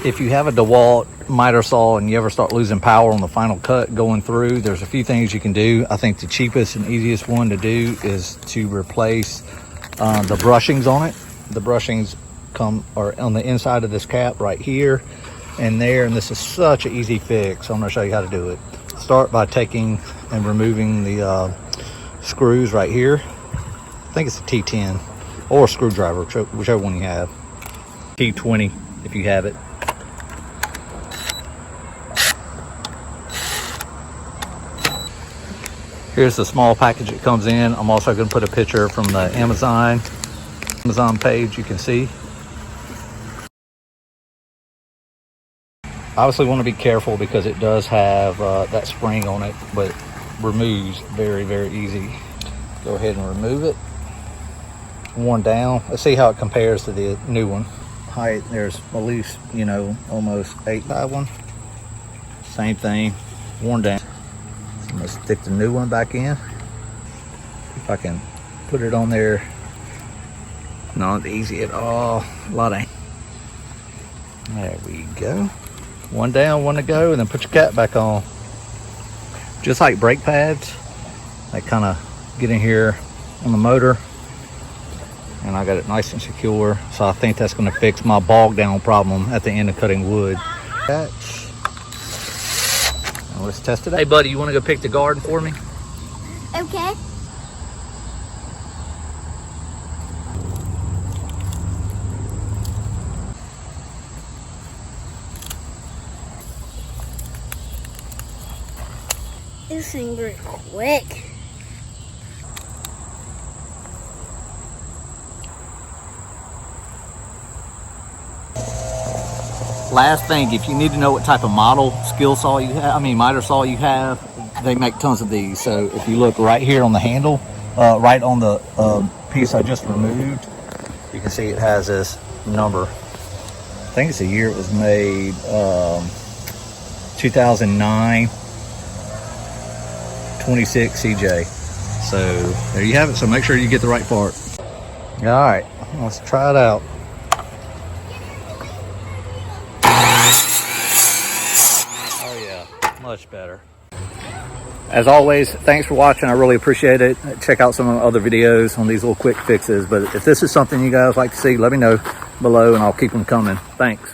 If you have a DeWalt miter saw and you ever start losing power on the final cut going through, there's a few things you can do. I think the cheapest and easiest one to do is to replace the brushings on it. The brushings are on the inside of this cap right here and there, and this is such an easy fix. So I'm going to show you how to do it. Start by taking and removing the screws right here. I think it's a T10 or a screwdriver, whichever one you have. T20 if you have it. Here's the small package it comes in. I'm also going to put a picture from the Amazon page you can see. Obviously want to be careful because it does have that spring on it, but removes very, very easy. Go ahead and remove it. Worn down. Let's see how it compares to the new one. Height, there's at least, you know, almost 8 by 1. Same thing, worn down. I'm gonna stick the new one back in. If I can put it on there. Not easy at all. A lot of. There we go. One down, one to go, and then put your cap back on. Just like brake pads, they kind of get in here on the motor, and I got it nice and secure. So I think that's going to fix my bog down problem at the end of cutting wood. Catch. Let's test it out. Hey buddy, you want to go pick the garden for me? Okay. This thing grew quick. Last thing, if you need to know what type of model skill saw you have, miter saw you have, they make tons of these. So if you look right here on the handle, right on the piece I just removed, you can see it has this number. I think it's the year it was made, 2009, 26 CJ. So there you have it. So make sure you get the right part. All right, let's try it out. Much better. As always, thanks for watching. I really appreciate it. Check out some of the other videos on these little quick fixes. But if this is something you guys like to see, let me know below and I'll keep them coming. Thanks.